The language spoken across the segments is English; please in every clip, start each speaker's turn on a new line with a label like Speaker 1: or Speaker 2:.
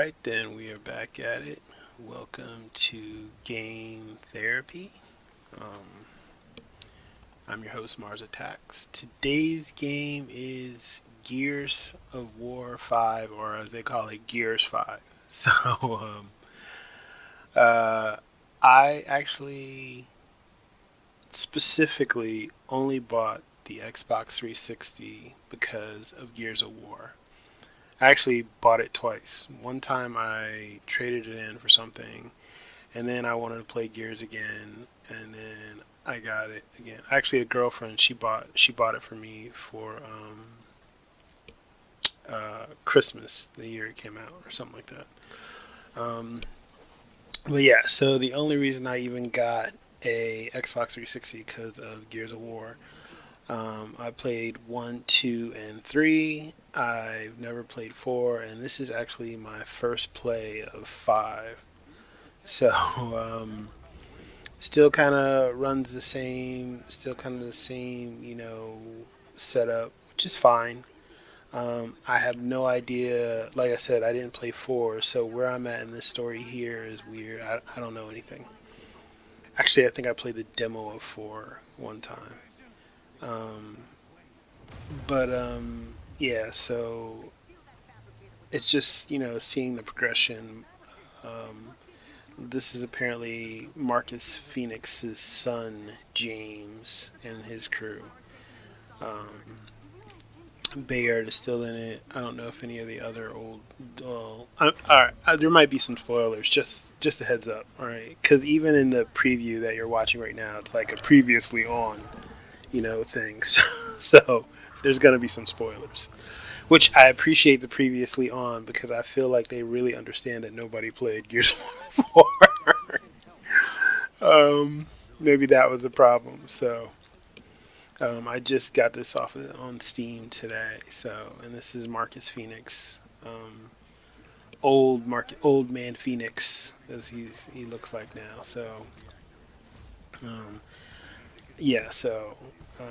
Speaker 1: right, then we are back at it. Welcome to Game Therapy. Um, I'm your host, Mars Attacks. Today's game is Gears of War 5, or as they call it, Gears 5. So, uh, I actually specifically only bought the Xbox 360 because of Gears of War. I actually bought it twice. One time I traded it in for something, and then I wanted to play Gears again, and then I got it again. Actually, a girlfriend she bought it for me for Christmas the year it came out or something like that. Um, but yeah, so the only reason I even got a Xbox 360 because of Gears of War. I played 1, 2, and 3. I've never played 4, and this is actually my first play of 5. So, still kind of runs the same, still kind of the same, setup, which is fine. I have no idea. Like I said, I didn't play 4, so where I'm at in this story here is weird. I don't know anything. Actually, I think I played the demo of 4 one time. Um, but yeah, so it's just seeing the progression. Um, this is apparently Marcus Phoenix's son James and his crew. Um, Bayard is still in it. I don't know if any of the other old. Well, all right, there might be some spoilers. Just a heads up. All right, because even in the preview that you're watching right now, it's like a previously on, things. So there's gonna be some spoilers. Which I appreciate the previously on because I feel like they really understand that nobody played Gears 4. Maybe that was the problem. So I just got this off on Steam today. So and this is Marcus Phoenix, old man Phoenix as he looks like now. So um, yeah. So um,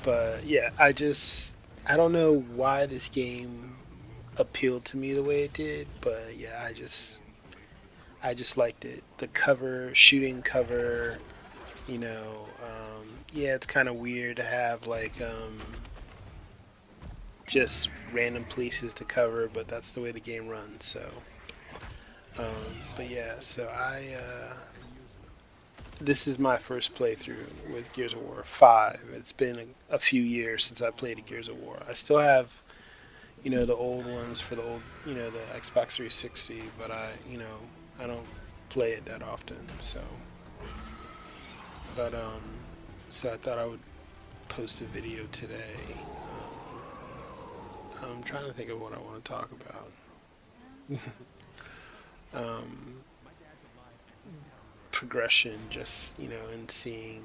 Speaker 1: but yeah, I don't know why this game appealed to me the way it did, but yeah, I just liked it. The cover, shooting cover, yeah, it's kind of weird to have like just random places to cover, but that's the way the game runs. So, but yeah, so this is my first playthrough with Gears of War 5. It's been a few years since I played a Gears of War. I still have the old ones for the old the Xbox 360, but I don't play it that often. So I thought I would post a video today. I'm trying to think of what I want to talk about. um, Progression, just and seeing.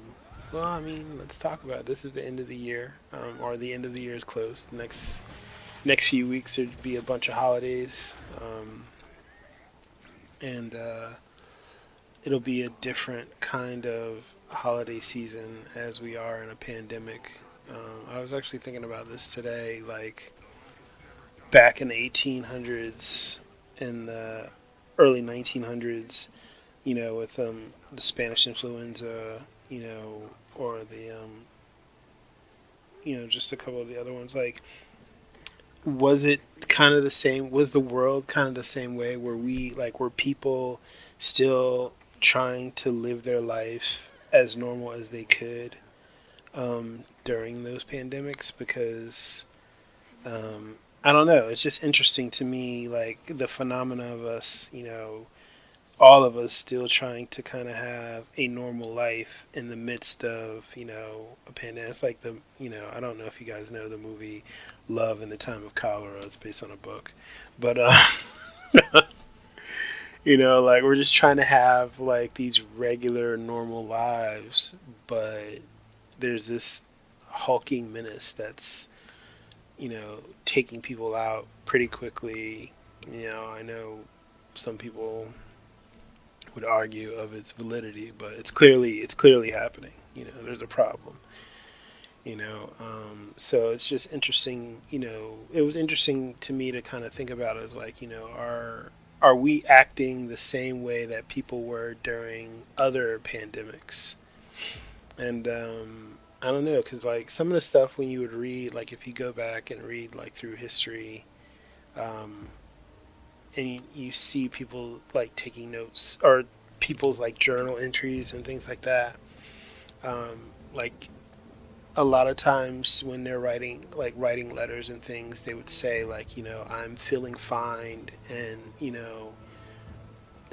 Speaker 1: Well, I mean, let's talk about it. This is the end of the year, or the end of the year is close. The next few weeks there'd be a bunch of holidays, and it'll be a different kind of holiday season as we are in a pandemic. I was actually thinking about this today, like back in the 1800s, in the early 1900s, with the Spanish influenza, or the just a couple of the other ones. Like, was it kind of the same? Was the world kind of the same way? Were people still trying to live their life as normal as they could during those pandemics? Because I don't know. It's just interesting to me, like the phenomena of us, all of us still trying to kind of have a normal life in the midst of a pandemic. It's like I don't know if you guys know the movie Love in the Time of Cholera. It's based on a book, but like we're just trying to have like these regular normal lives, but there's this hulking menace that's taking people out pretty quickly. I know some people would argue of its validity, but it's clearly happening. There's a problem. So it's just interesting. It was interesting to me to kind of think about it as like, are we acting the same way that people were during other pandemics? And I don't know, because like some of the stuff when you would read, like if you go back and read like through history, um, and you see people like taking notes or people's like journal entries and things like that. Like a lot of times when they're writing letters and things, they would say like, I'm feeling fine, and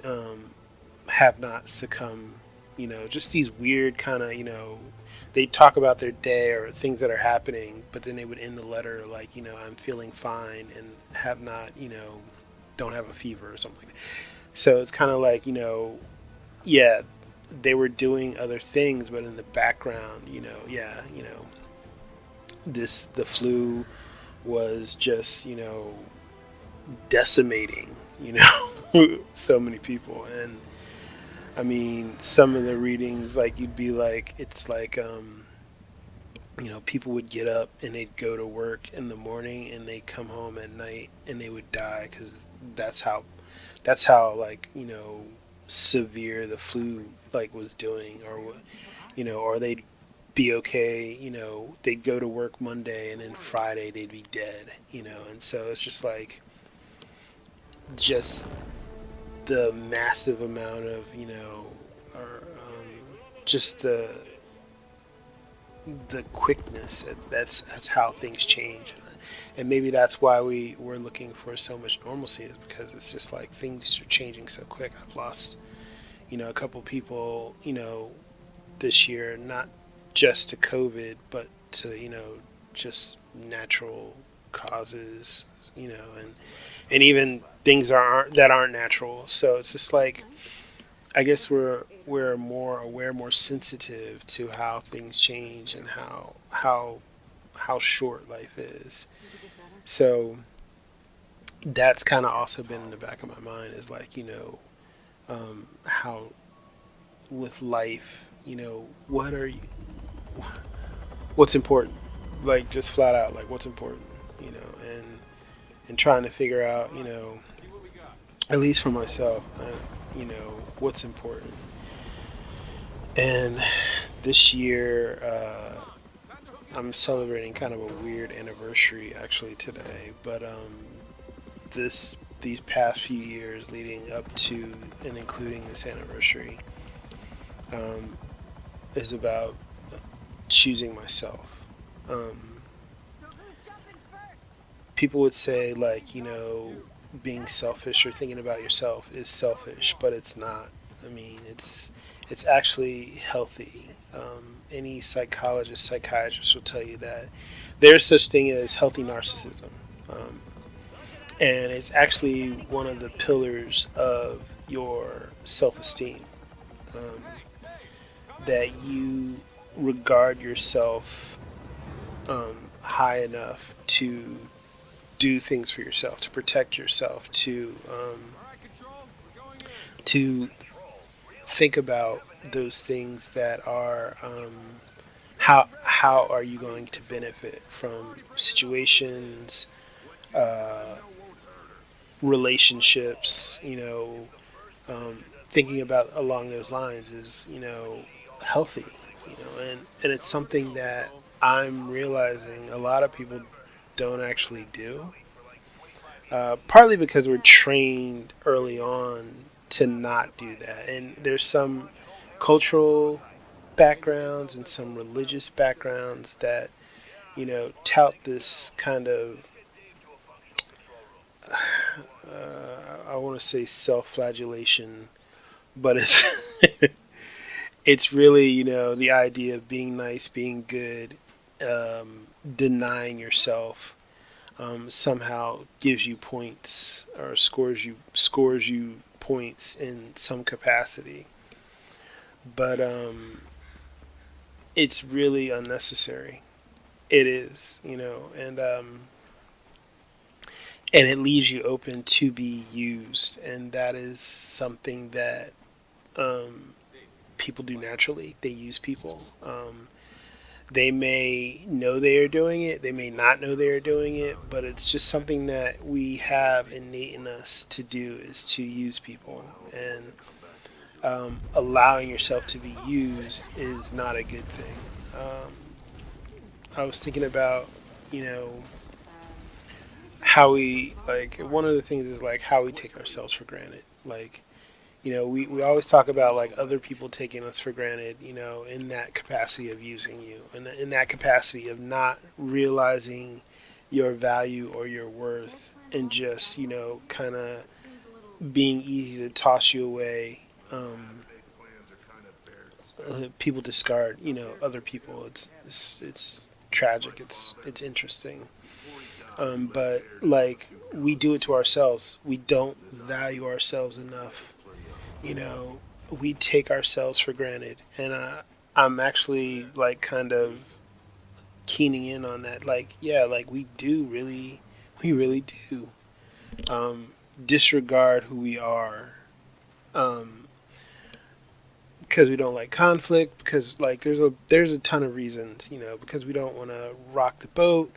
Speaker 1: um, have not succumbed. Just these weird kind of, they talk about their day or things that are happening, but then they would end the letter like, I'm feeling fine and have not, don't have a fever or something like that. So it's kind of like, yeah, they were doing other things, but in the background, yeah, the flu was just, decimating, so many people. And I mean, some of the readings, like you'd be like, it's like, people would get up and they'd go to work in the morning and they'd come home at night and they would die because that's how, like, severe the flu like was doing, or they'd be okay, they'd go to work Monday and then Friday they'd be dead, and so it's just like, just the massive amount of, or just the quickness. That's how things change, and maybe that's why we're looking for so much normalcy, is because it's just like things are changing so quick. I've lost, a couple people, this year, not just to COVID, but to, just natural causes, and even things that aren't natural. So it's just like, I guess we're more aware, more sensitive to how things change and how short life is. So that's kind of also been in the back of my mind, is like, how with life, what's important, like just flat out, like what's important, and trying to figure out, at least for myself, what's important. And this year, I'm celebrating kind of a weird anniversary actually today, but these past few years leading up to and including this anniversary, um, is about choosing myself. Um, People would say like, being selfish or thinking about yourself is selfish, but it's not. I mean, it's actually healthy. Any psychologist, psychiatrist will tell you that there's such thing as healthy narcissism, um, and it's actually one of the pillars of your self-esteem. Um, that you regard yourself high enough to do things for yourself, to protect yourself, to think about those things that are, how are you going to benefit from situations, uh, relationships, thinking about along those lines is, healthy, and it's something that I'm realizing a lot of people don't actually do. Partly because we're trained early on to not do that, and there's some cultural backgrounds and some religious backgrounds that, tout this kind of, I want to say self-flagellation, but it's it's really, the idea of being nice, being good, denying yourself, somehow gives you points or scores you points in some capacity. But it's really unnecessary. It is, and it leaves you open to be used, and that is something that, um, people do naturally. They use people. They may know they are doing it, they may not know they are doing it, but it's just something that we have innate in us to do, is to use people. And allowing yourself to be used is not a good thing. Um, I was thinking about, you know, how we, like, one of the things is like how we take ourselves for granted. Like, we always talk about like other people taking us for granted, in that capacity of using you, and in that capacity of not realizing your value or your worth, and just, kind of being easy to toss you away. People discard, other people. It's tragic. It's interesting. But like, we do it to ourselves. We don't value ourselves enough. You know, we take ourselves for granted, and I'm actually like kind of keening in on that. Like, yeah, like we really do disregard who we are. Um, because we don't like conflict, because like there's a ton of reasons, because we don't want to rock the boat,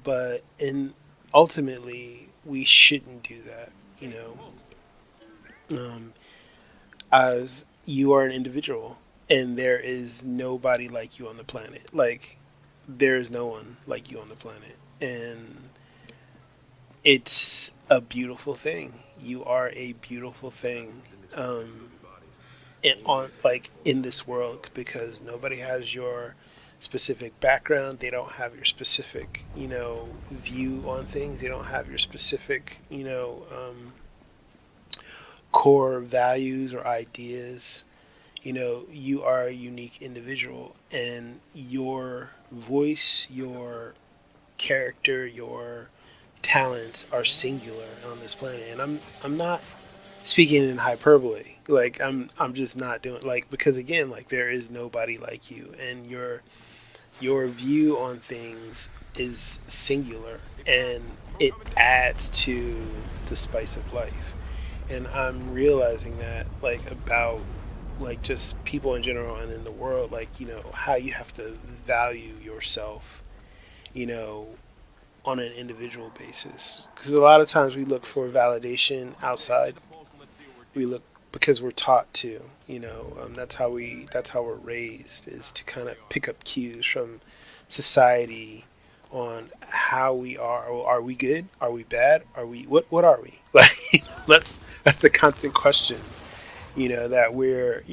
Speaker 1: but in ultimately we shouldn't do that, um, as you are an individual, and there is nobody like you on the planet. Like, there is no one like you on the planet, and it's a beautiful thing. You are a beautiful thing. In this world, because nobody has your specific background. They don't have your specific, view on things. They don't have your specific, core values or ideas. You are a unique individual, and your voice, your character, your talents are singular on this planet. And I'm not speaking in hyperbole. Like, I'm just not doing, like, because again, like, there is nobody like you, and your view on things is singular, and it adds to the spice of life. And I'm realizing that, like, about like just people in general and in the world, like, how you have to value yourself, you know on an individual basis, because a lot of times we look for validation outside. We look, because we're taught to, that's how we're raised, is to kind of pick up cues from society on how we are. Are we good? Are we bad? Are we, what are we? Like, that's the constant question, that we're,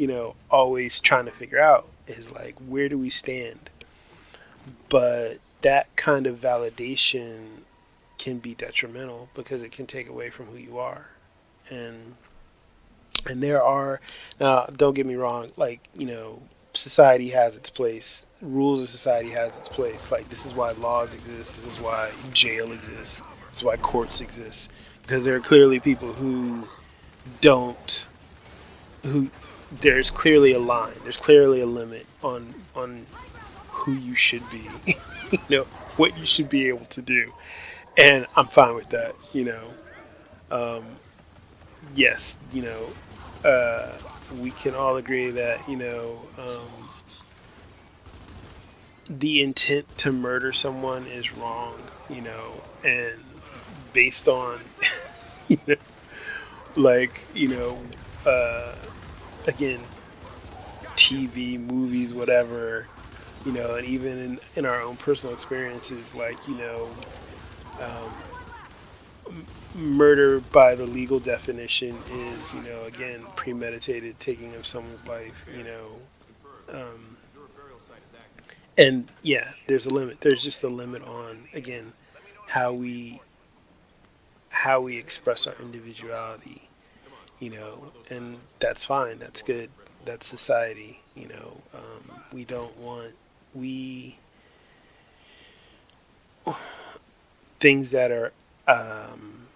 Speaker 1: always trying to figure out, is like, where do we stand? But that kind of validation can be detrimental, because it can take away from who you are. And and there are, now, don't get me wrong, like, society has its place, rules of society has its place. Like, this is why laws exist, this is why jail exists, this is why courts exist, because there are clearly people who don't, who there's clearly a line, there's clearly a limit on who you should be, what you should be able to do. And I'm fine with that. Yes, uh, we can all agree that, the intent to murder someone is wrong, and based on, you know, like, uh, again, TV, movies, whatever, and even in our own personal experiences, like, murder by the legal definition is, again, premeditated taking of someone's life, um, and yeah, there's a limit. There's just a limit on, again, how we how we express our individuality, and that's fine. That's good. That's society. We don't want, we things that are um,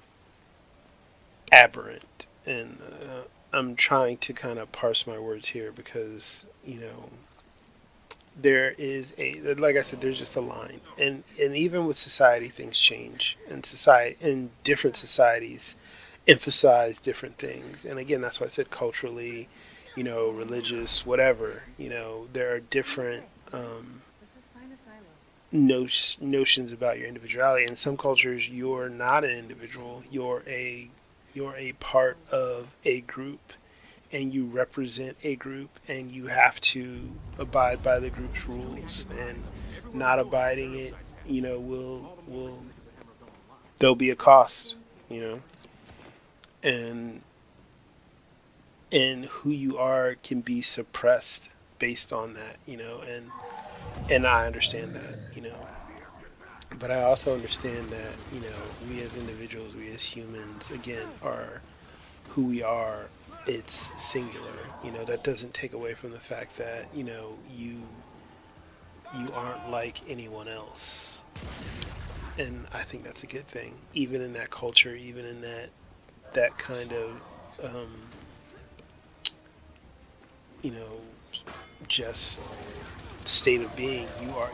Speaker 1: aberrant. And I'm trying to kind of parse my words here, because, there is a, like I said, there's just a line, and even with society, things change, and society, in different societies, emphasize different things. And again, that's why I said culturally, religious, whatever, there are different, notions about your individuality. In some cultures, you're not an individual. You're a part of a group, and you represent a group, and you have to abide by the group's rules. And not abiding it, will there'll be a cost, you know, and who you are can be suppressed based on that, and I understand that, but I also understand that, we as individuals, we as humans, again, are who we are. It's singular. That doesn't take away from the fact that, you aren't like anyone else. And I think that's a good thing, even in that culture, even in that kind of, um, you know, just state of being.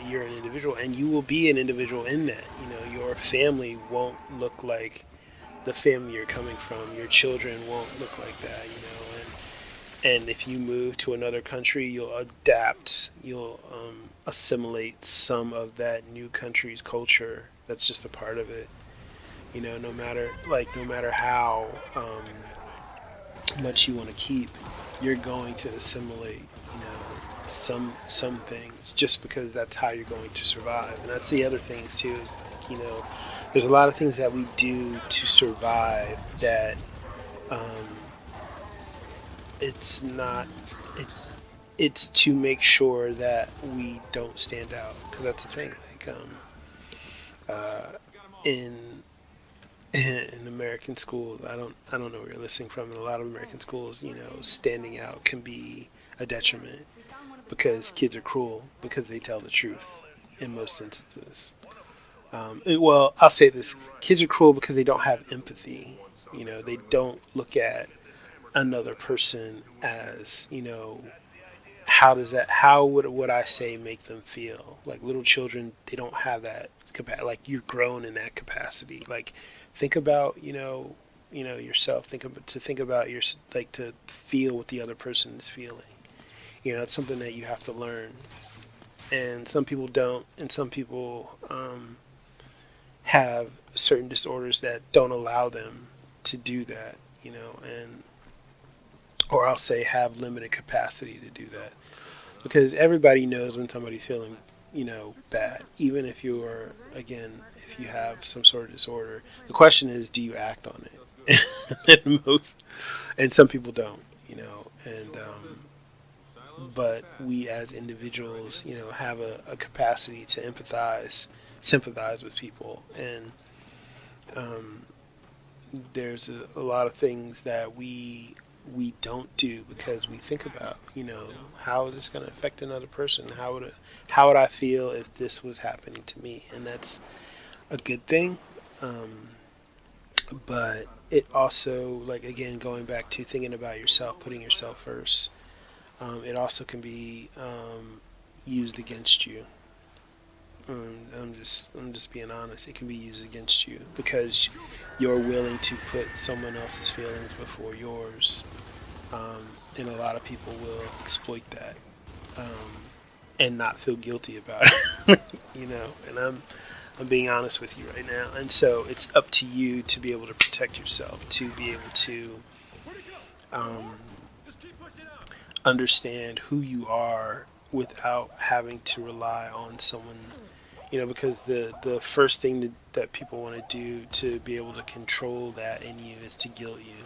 Speaker 1: You're an individual, and you will be an individual in that. Your family won't look like the family you're coming from. Your children won't look like that. And if you move to another country, you'll adapt. You'll assimilate some of that new country's culture. That's just a part of it. No matter how much you want to keep, you're going to assimilate. Some things just because that's how you're going to survive. And that's the other things too. Is there's a lot of things that we do to survive that it's not. It, it's to make sure that we don't stand out, because that's the thing. Like in in American schools, I don't know where you're listening from. In a lot of American schools, standing out can be a detriment because kids are cruel because they tell the truth in most instances. Well, I'll say this: kids are cruel because they don't have empathy. They don't look at another person as, how would what I say make them feel? Like little children, they don't have that capacity. Like you're grown in that capacity. Like think about, yourself. Think about your, like, to feel what the other person is feeling. It's something that you have to learn, and some people don't, and some people have certain disorders that don't allow them to do that. And or I'll say have limited capacity to do that, because everybody knows when somebody's feeling, bad, even if you're, again, if you have some sort of disorder. The question is, do you act on it? And some people don't, and but we as individuals, have a capacity to sympathize with people, and um, there's a lot of things that we don't do because we think about, how is this going to affect another person? How would I feel if this was happening to me? And that's a good thing, but it also, like, again, going back to thinking about yourself, putting yourself first. It also can be used against you. I'm just being honest. It can be used against you because you're willing to put someone else's feelings before yours, and a lot of people will exploit that, and not feel guilty about it. And I'm being honest with you right now. And so it's up to you to be able to protect yourself, to be able to um, understand who you are without having to rely on someone. Because the first thing that people want to do to be able to control that in you is to guilt you,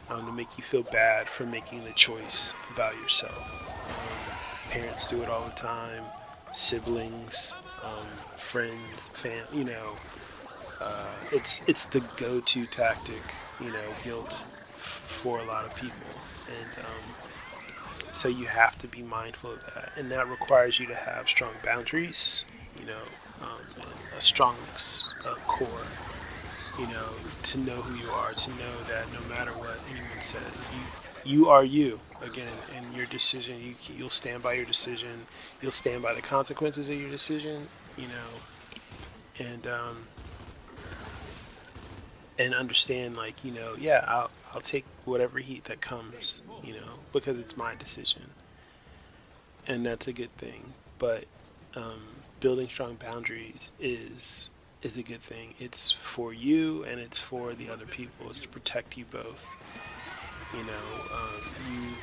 Speaker 1: to make you feel bad for making the choice about yourself. Parents do it all the time, siblings, friends, it's the go-to tactic, guilt for a lot of people, and so you have to be mindful of that, and that requires you to have strong boundaries, and a strong core, to know who you are, to know that no matter what anyone says, you are you again, and your decision. You'll stand by your decision. You'll stand by the consequences of your decision. And understand, like, yeah, I'll take whatever heat that comes, because it's my decision, and that's a good thing. But building strong boundaries is a good thing. It's for you and it's for the other people. It's to protect you both. You know, you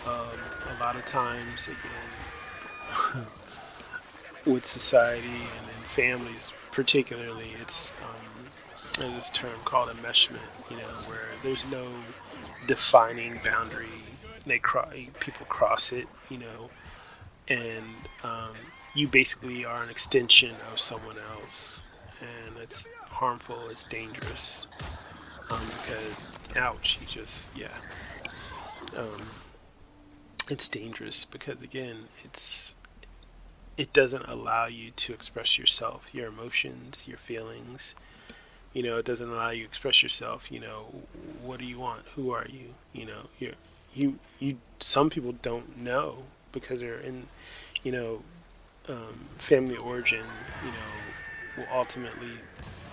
Speaker 1: a lot of times again with society and in families particularly, there's this term called enmeshment. You know, where there's no defining boundary. People cross it. You know, and you basically are an extension of someone else, and it's harmful. It's dangerous because, ouch, you just um, it's dangerous because again, it doesn't allow you to express yourself, your emotions, your feelings. You know, it doesn't allow you to express yourself. You know, what do you want? Who are you? You know, you. Some people don't know because they're in, you know, family origin, you know, will ultimately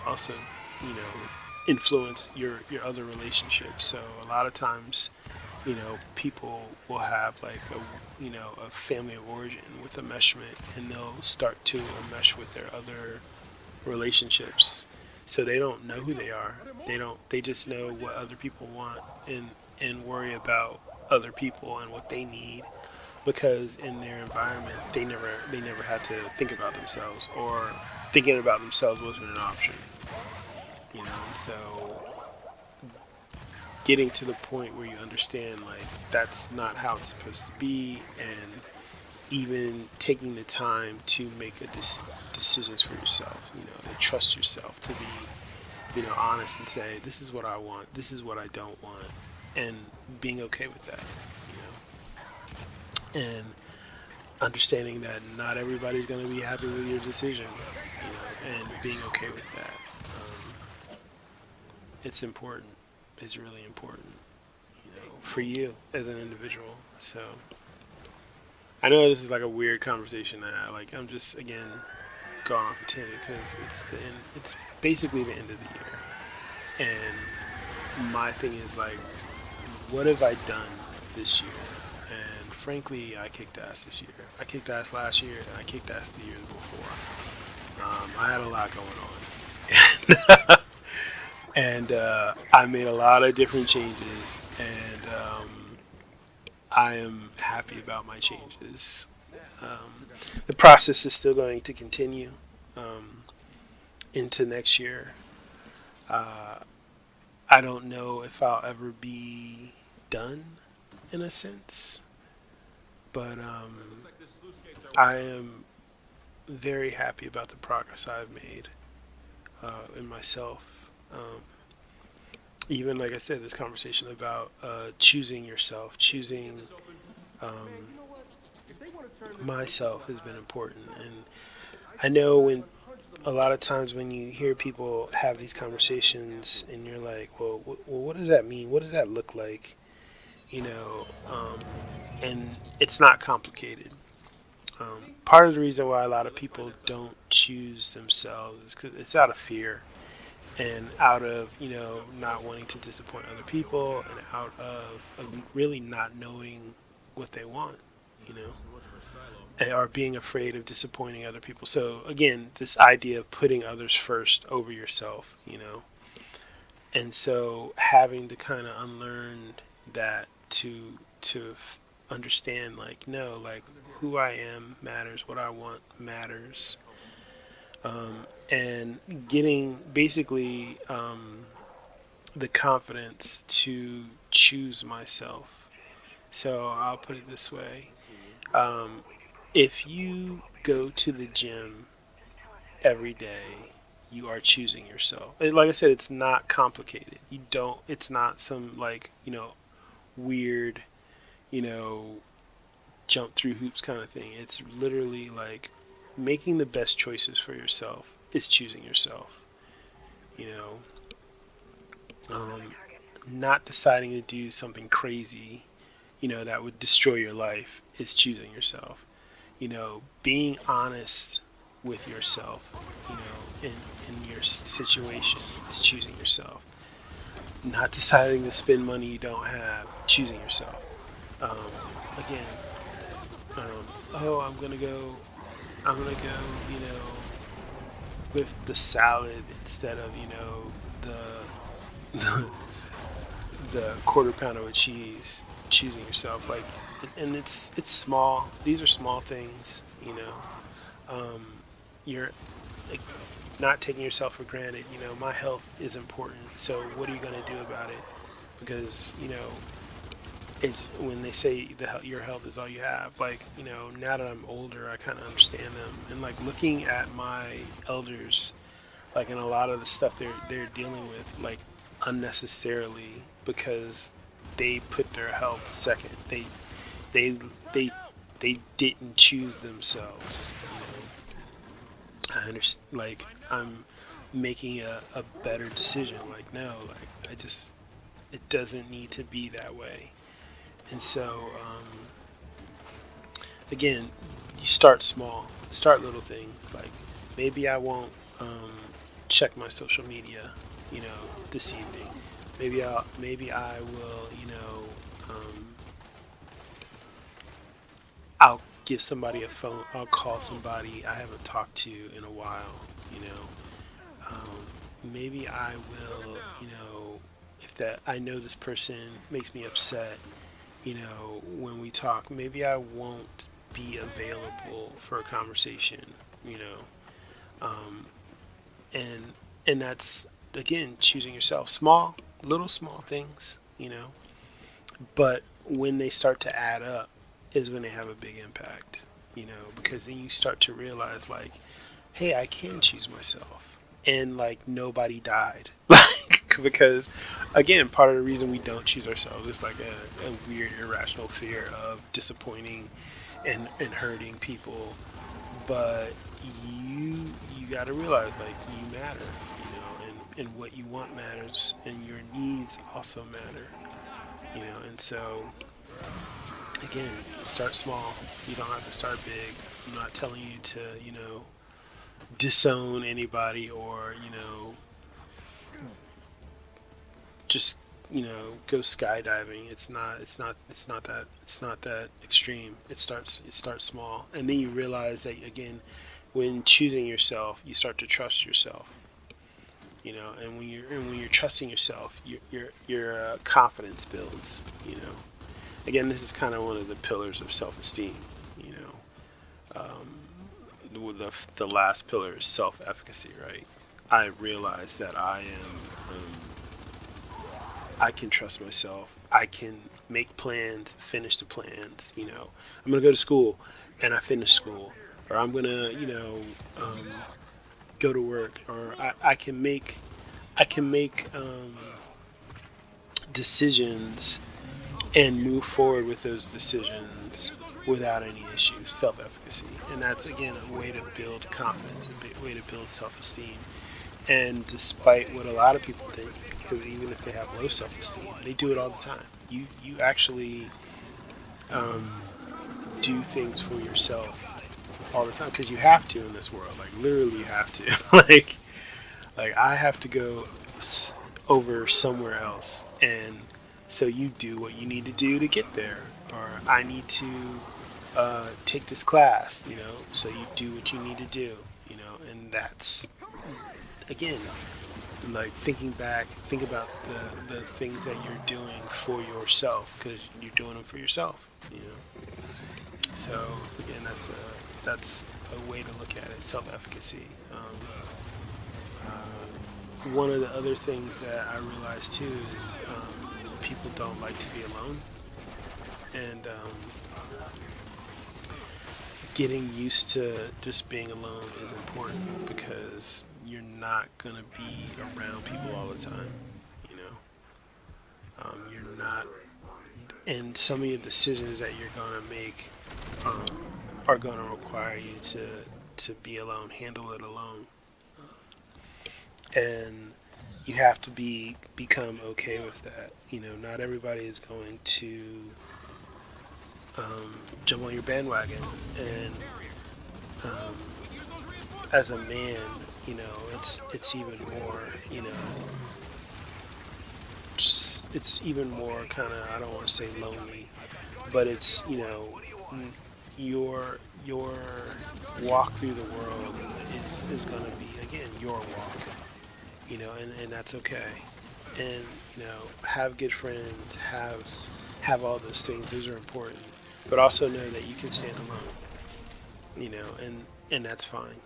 Speaker 1: also, you know, influence your other relationships. So a lot of times, you know, people will have like a family of origin with enmeshment, and they'll start to enmesh with their other relationships. So they don't know who they are. They just know what other people want and worry about other people and what they need because in their environment they never had to think about themselves, or thinking about themselves wasn't an option. You know, so getting to the point where you understand like that's not how it's supposed to be, and even taking the time to make decisions for yourself, you know, to trust yourself, to be, you know, honest and say this is what I want, this is what I don't want, and being okay with that, you know, and understanding that not everybody's going to be happy with your decision, you know, and being okay with that. It's important. It's really important, you know, for you as an individual. So I know this is like a weird conversation that I'm just again going off a tangent because it's the end. It's basically the end of the year, and my thing is like, what have I done this year? And frankly, I kicked ass this year. I kicked ass last year, and I kicked ass the years before. I had a lot going on, and I made a lot of different changes, and I am happy about my changes. The process is still going to continue into next year. Uh, I don't know if I'll ever be done in a sense, but I am very happy about the progress I've made in myself. Even like I said, this conversation about choosing yourself, choosing um, myself has been important. And I know when a lot of times when you hear people have these conversations and you're like, well, what does that mean? What does that look like? You know, and it's not complicated. Part of the reason why a lot of people don't choose themselves is because it's out of fear and out of, you know, not wanting to disappoint other people and out of really not knowing what they want, you know, and are being afraid of disappointing other people. So again, this idea of putting others first over yourself, you know, and so having to kind of unlearn that to understand like no, like who I am matters, what I want matters, and getting basically the confidence to choose myself. So I'll put it this way: if you go to the gym every day, you are choosing yourself. Like I said, it's not complicated. You don't. It's not some like, you know, weird, you know, jump through hoops kind of thing. It's literally like making the best choices for yourself is choosing yourself. You know, not deciding to do something crazy, you know, that would destroy your life is choosing yourself. You know, being honest with yourself, you know, in your situation is choosing yourself. Not deciding to spend money you don't have, choosing yourself. Again, oh, I'm gonna go. I'm gonna go, you know, with the salad instead of, you know, the the quarter pounder with cheese. Choosing yourself, like, and it's small. These are small things, you know. Um, you're like not taking yourself for granted. You know, my health is important. So what are you gonna do about it? Because you know, it's when they say your health is all you have. Like, you know, now that I'm older, I kind of understand them. And like looking at my elders, like in a lot of the stuff they're dealing with, like unnecessarily because they put their health second. They they they didn't choose themselves. You know, I understand. Like I'm making a better decision. Like no, like I just it doesn't need to be that way. And so again, you start small, start little things. Like maybe I won't check my social media, you know, this evening. Maybe I will, you know, I'll give somebody a phone. I'll call somebody I haven't talked to in a while. You know, maybe I will. You know, if that I know this person makes me upset. You know, when we talk, maybe I won't be available for a conversation. You know, um, and and that's again choosing yourself. Small, little small things. You know, but when they start to add up is when they have a big impact, you know, because then you start to realize like, hey, I can choose myself, and like nobody died. Like because again, part of the reason we don't choose ourselves is like a weird irrational fear of disappointing and hurting people. But you you got to realize like you matter, you know, and what you want matters, and your needs also matter, you know. And so again, start small. You don't have to start big. I'm not telling you to, you know, disown anybody or, you know, just, you know, go skydiving. It's not that extreme. It starts small. And then you realize that again, when choosing yourself, you start to trust yourself. You know, and when you're trusting yourself, your confidence builds. You know, again, this is kind of one of the pillars of self-esteem. You know, the last pillar is self-efficacy, right? I realize that I can trust myself. I can make plans, finish the plans. You know, I'm gonna go to school, and I finish school, or I'm gonna, you know, go to work, or I can make decisions and move forward with those decisions without any issues. Self-efficacy, and that's again a way to build confidence, a way to build self-esteem. And despite what a lot of people think, because even if they have low self-esteem, they do it all the time. You actually do things for yourself all the time because you have to in this world. Like literally, you have to. Like I have to go over somewhere else, and so you do what you need to do to get there. Or I need to take this class, you know. So you do what you need to do, you know, and that's again like thinking back. Think about the things that you're doing for yourself because you're doing them for yourself, you know. So again, that's a way to look at it. Self-efficacy. One of the other things that I realized too is people don't like to be alone, and getting used to just being alone is important because you're not gonna be around people all the time. You know, you're not, and some of your decisions that you're gonna make um, are gonna require you to be alone, handle it alone, and you have to become okay with that. You know, not everybody is going to jump on your bandwagon, and um, as a man, you know, it's even more, you know, it's even more kind of I don't want to say lonely, but it's you know your walk through the world is going to be, again, your walk, and that's okay. And have good friends, have all those things. Those are important, but also know that you can stand alone. And that's fine.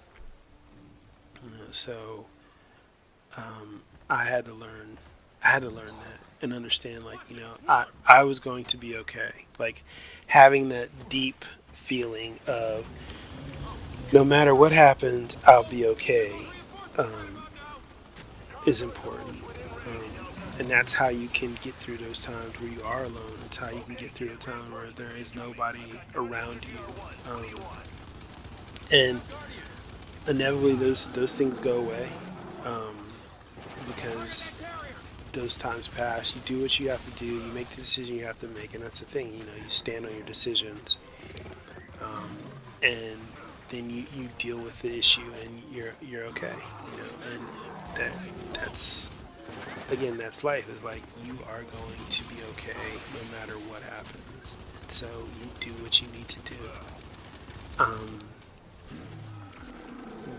Speaker 1: So I had to learn. I had to learn that and understand, like, I was going to be okay. Like, having that deep feeling of no matter what happens, I'll be okay, um, is important. And that's how you can get through those times where you are alone. It's how you can get through a time where there is nobody around you. And inevitably, those things go away, um, because those times pass. You do what you have to do. You make the decision you have to make, and that's the thing. You stand on your decisions, and then you deal with the issue, and you're okay. And that's, again, that's life. Is like, you are going to be okay no matter what happens. And so you do what you need to do. Um,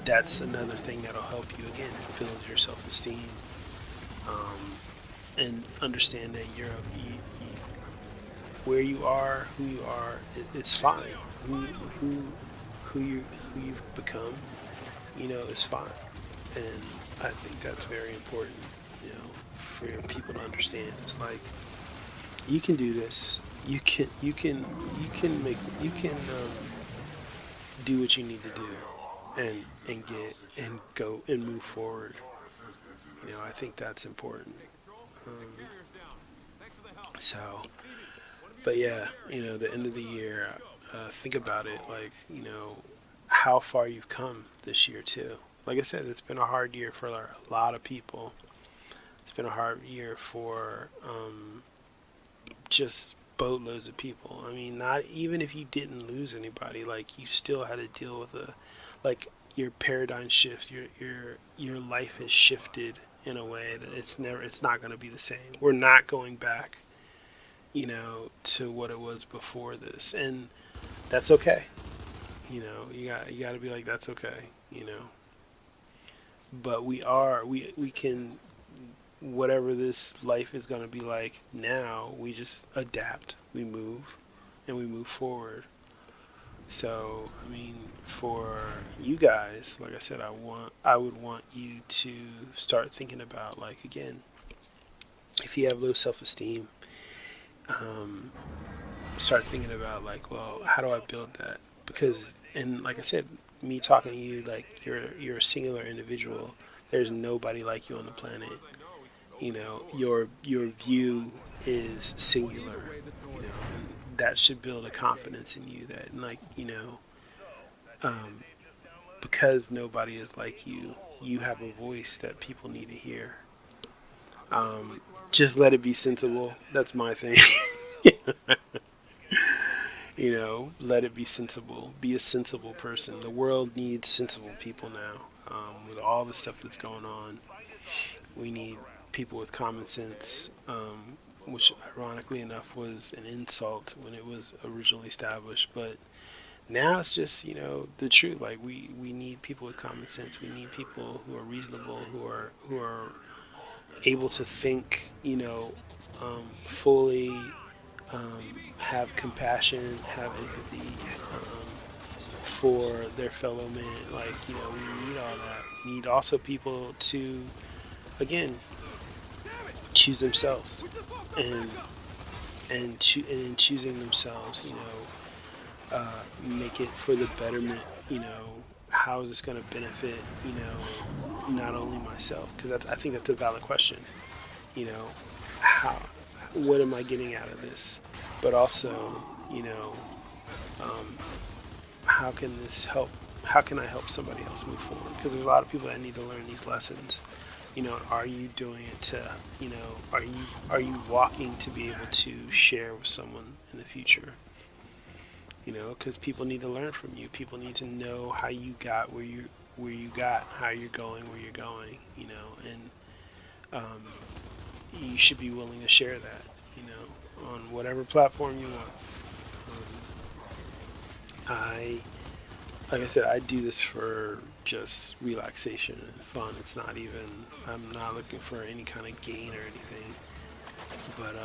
Speaker 1: that's another thing that'll help you, again, build your self-esteem, and understand that where you are, who you are, it's fine. Who who you've become, is fine. And I think that's very important, for people to understand. It's like, you can do this. You can do what you need to do, and get and go and move forward. I think that's important. Um, so, but yeah, the end of the year, think about it, like, how far you've come this year too. Like I said, it's been a hard year for a lot of people. It's been a hard year for, just boatloads of people. I mean, not even if you didn't lose anybody, like, you still had to deal with like, your paradigm shift. Your life has shifted in a way that it's not going to be the same. We're not going back, to what it was before this, and that's okay. You got to be like, that's okay. But we can, whatever this life is going to be like now, we just adapt, we move, and we move forward. So, I mean, for you guys, like I said, I would want you to start thinking about, like, again, if you have low self-esteem, um, start thinking about, like, well, how do I build that? Because, and like I said, me talking to you, like, you're a singular individual. There's nobody like you on the planet. Your view is singular. And that should build a confidence in you that, like, um, because nobody is like you, you have a voice that people need to hear. Just let it be sensible. That's my thing. Let it be sensible. Be a sensible person. The world needs sensible people now. With all the stuff that's going on, we need people with common sense, which ironically enough was an insult when it was originally established. But now it's just, the truth. Like, we need people with common sense. We need people who are reasonable, who are able to think, fully, have compassion, have empathy, for their fellow man. Like, we need all that. We need also people to, again, choose themselves, and and in choosing themselves, make it for the betterment. How is this going to benefit, not only myself? Because I think that's a valid question. You know, how, what am I getting out of this? But also, um, how can this help? How can I help somebody else move forward? Because there's a lot of people that need to learn these lessons. Are you doing it to, are you walking to be able to share with someone in the future? Because people need to learn from you. People need to know how you got where you got, how you're going where you're going. And you should be willing to share that. On whatever platform you want. I, like I said, I do this for just relaxation and fun. It's not even, I'm not looking for any kind of gain or anything. But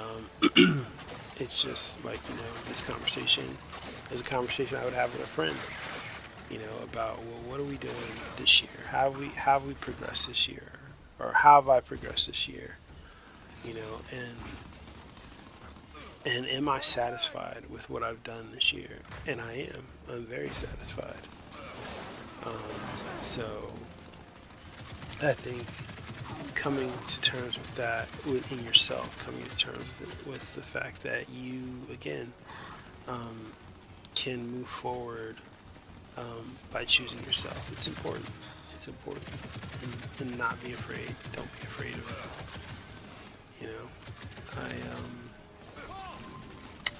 Speaker 1: it's just like, this conversation is a conversation I would have with a friend, about, well, what are we doing this year? Have we progressed this year, or how have I progressed this year? And am I satisfied with what I've done this year? And I am. I'm very satisfied. So I think coming to terms with that within yourself, coming to terms with the fact that you, again, um, can move forward by choosing yourself. It's important. It's important. And not be afraid. Don't be afraid of it.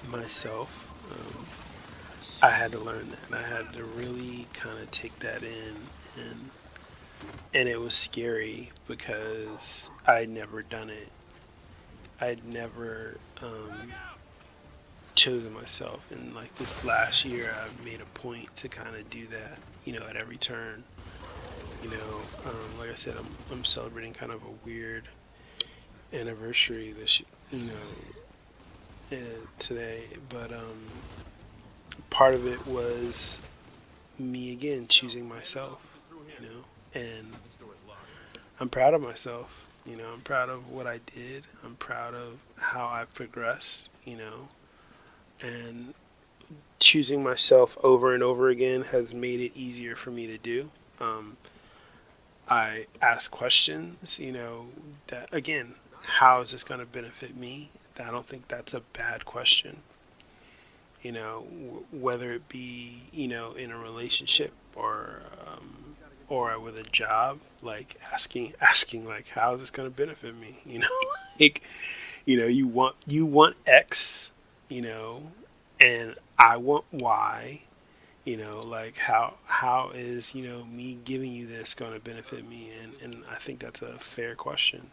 Speaker 1: Myself, I had to learn that. And I had to really kind of take that in, and it was scary because I'd never done it. I'd never chosen myself, and like this last year, I've made a point to kind of do that. At every turn. Like I said, I'm celebrating kind of a weird anniversary today, but part of it was me again choosing myself. And I'm proud of myself. I'm proud of what I did. I'm proud of how I've progressed. And choosing myself over and over again has made it easier for me to do. Um, I ask questions, that again, how is this going to benefit me? I don't think that's a bad question. Whether it be, in a relationship or with a job, like asking like, how is this going to benefit me? Like, you want X, and I want Y. Like how is me giving you this going to benefit me? And I think that's a fair question.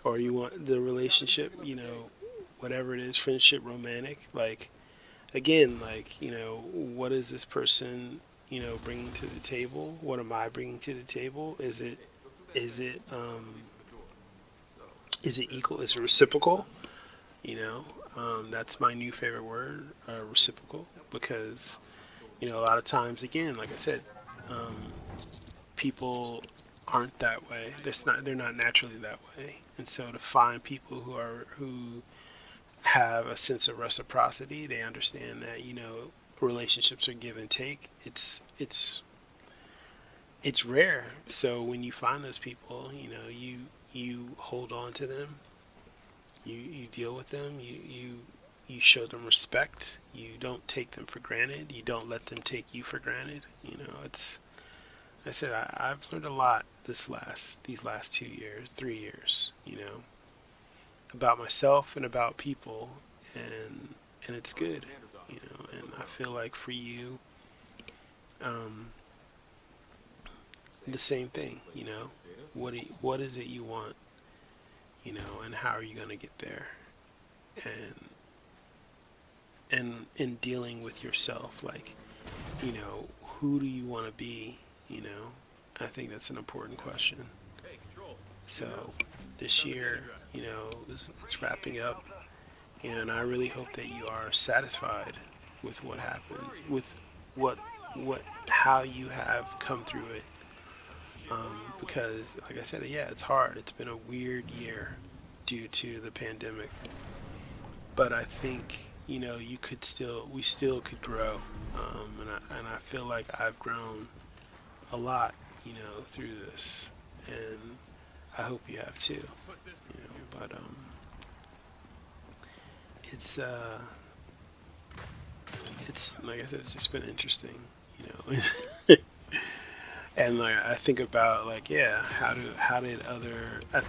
Speaker 1: Or you want the relationship, whatever it is, friendship, romantic, like, again, like, what is this person, bringing to the table? What am I bringing to the table? Is it is it equal? Is it reciprocal? You know, that's my new favorite word, reciprocal, because a lot of times, again, like I said, um, people aren't that way. They're not naturally that way, and so to find people who have a sense of reciprocity, they understand that relationships are give and take. It's rare. So when you find those people, you hold on to them. You deal with them. You show them respect. You don't take them for granted. You don't let them take you for granted. It's I said I've learned a lot these last 2 years, 3 years. About myself and about people, and it's good. And I feel like for you, um, the same thing. What is it you want? And how are you going to get there? And in dealing with yourself, like, who do you want to be? I think that's an important question. So this year, it's wrapping up, and I really hope that you are satisfied with what happened, with what how you have come through it. Because, like I said, yeah, it's hard. It's been a weird year due to the pandemic, but I think we still could grow, and I feel like I've grown a lot, through this, and I hope you have too. But it's it's like I said, it's just been interesting, and like I think about, like, yeah, how did at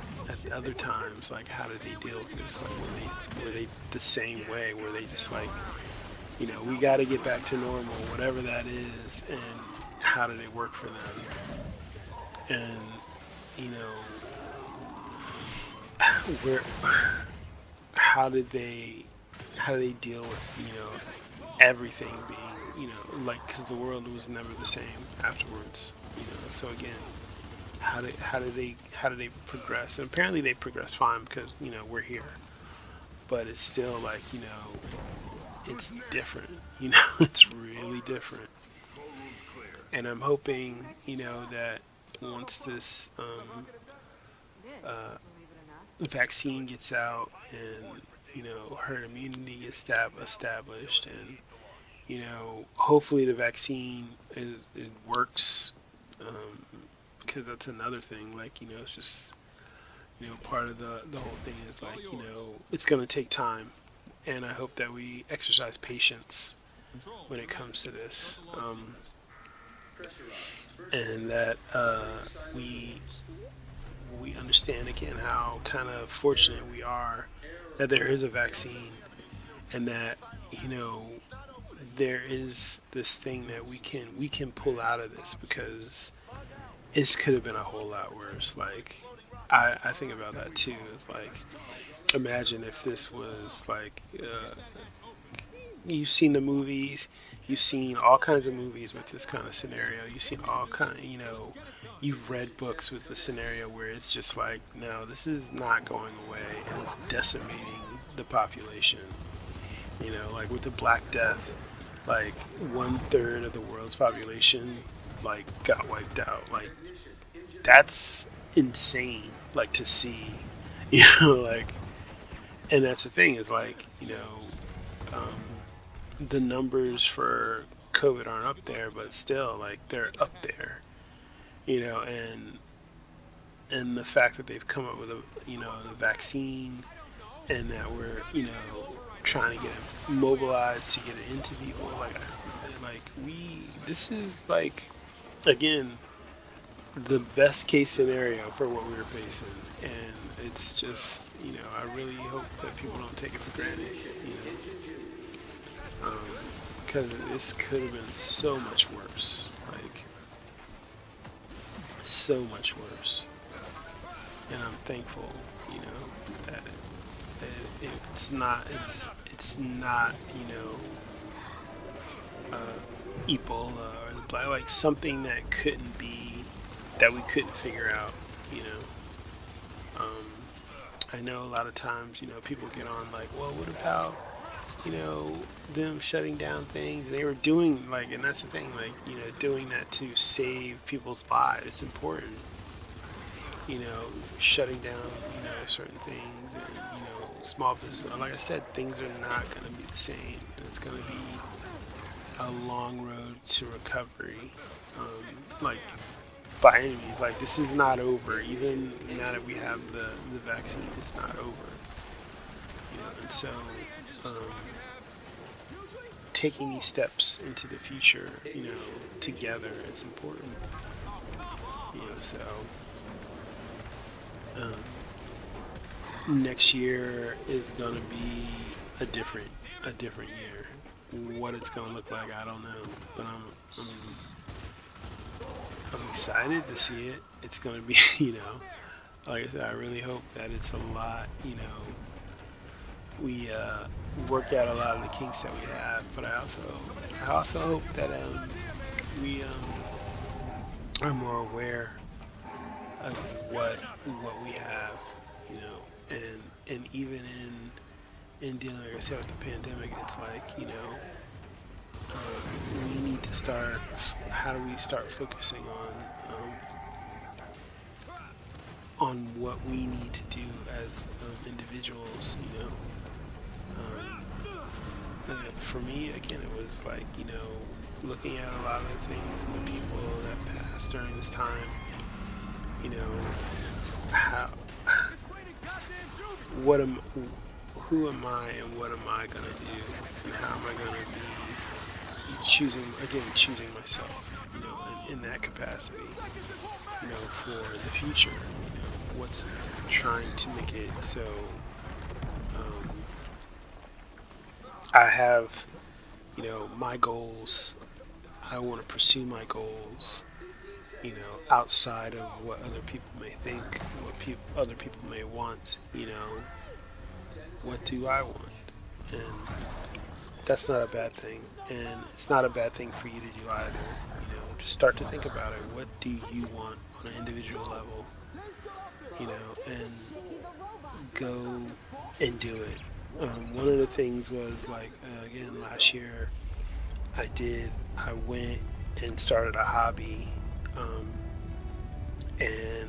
Speaker 1: other times, like, how did they deal with this? Like, were they the same way? Were they just like, we got to get back to normal, whatever that is, and how did it work for them? And you know where how did they deal with everything being like, because the world was never the same afterwards. So again, how do they progress? And apparently they progress fine because we're here, but it's still like it's different. It's really different. And I'm hoping that once this vaccine gets out and herd immunity is established, and hopefully the vaccine it works, because that's another thing. Like it's just part of the whole thing is like it's gonna take time, and I hope that we exercise patience when it comes to this, and that we we understand again how kind of fortunate we are that there is a vaccine, and that you know there is this thing that we can pull out of this, because this could have been a whole lot worse. Like I think about that too. It's like, imagine if this was like you've seen the movies, you've seen all kinds of movies with this kind of scenario. You've seen all kind, you've read books with the scenario where it's just like, no, this is not going away, and it's decimating the population. Like with the Black Death, like 1/3 of the world's population like got wiped out. Like that's insane. Like to see, like, and that's the thing is like, um, the numbers for COVID aren't up there, but still, like, they're up there, and the fact that they've come up with the vaccine, and that we're, trying to get it mobilized to get it into people, this is like, again, the best case scenario for what we were facing, and it's just, I really hope that people don't take it for granted, because this could have been so much worse, like so much worse. And I'm thankful, that it's not Ebola or the black, like something that couldn't be, that we couldn't figure out, you know. Um, I know a lot of times, people get on like, well, what about, them shutting down things? And they were doing like, and that's the thing, like, doing that to save people's lives. It's important, shutting down, certain things, and, small business. Like I said, things are not going to be the same. It's going to be a long road to recovery. Like, by any means, like, this is not over. Even now that we have the vaccine, it's not over. And so, um, taking these steps into the future, together is important. So, next year is gonna be a different year. What it's gonna look like, I don't know, but I'm excited to see it. It's gonna be, like I said, I really hope that it's a lot. We work out a lot of the kinks that we have, but I also hope that we are more aware of what we have, and even in dealing, like I said, with the pandemic, it's like, we need to start. How do we start focusing on what we need to do as individuals? For me, again, it was like, looking at a lot of the things and the people that passed during this time. How, who am I, and what am I gonna do, and how am I gonna be choosing myself, in that capacity, for the future, what's trying to make it so, I have, my goals. I want to pursue my goals, outside of what other people may think, what other people may want, what do I want? And that's not a bad thing, and it's not a bad thing for you to do either. Just start to think about it. What do you want on an individual level? And go and do it. One of the things was like again last year, I went and started a hobby, um, and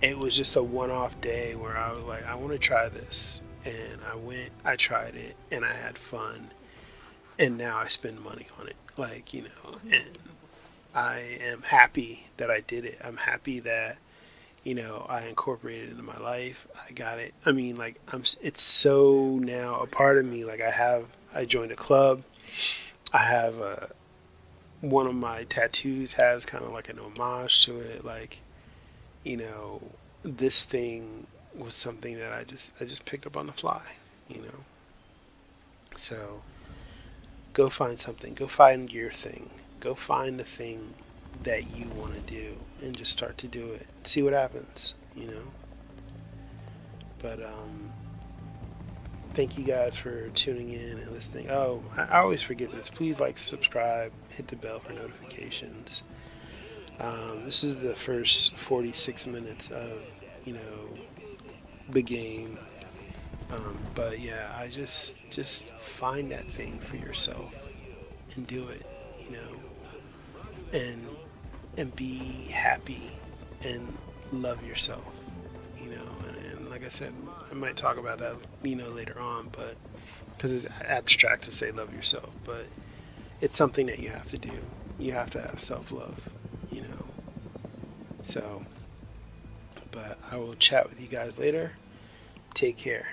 Speaker 1: it was just a one-off day where I was like, I want to try this, and I tried it, and I had fun, and now I spend money on it, and I am happy that I did it. I'm happy that I incorporated it into my life. I got it. I mean, like it's so now a part of me. Like I joined a club. I have one of my tattoos has kind of like an homage to it. Like you know, this thing was something that I just picked up on the fly. You know, so go find something. Go find your thing. Go find the thing that you want to do and just start to do it. See what happens. But thank you guys for tuning in and listening. Oh, I always forget this. Please like, subscribe, hit the bell for notifications. This is the first 46 minutes of you know the game. But yeah, I just find that thing for yourself and do it. You know, and be happy and love yourself. And like I said, I might talk about that later on, but because it's abstract to say love yourself, but it's something that you have to do. You have to have self-love. you know so but I will chat with you guys later. Take care.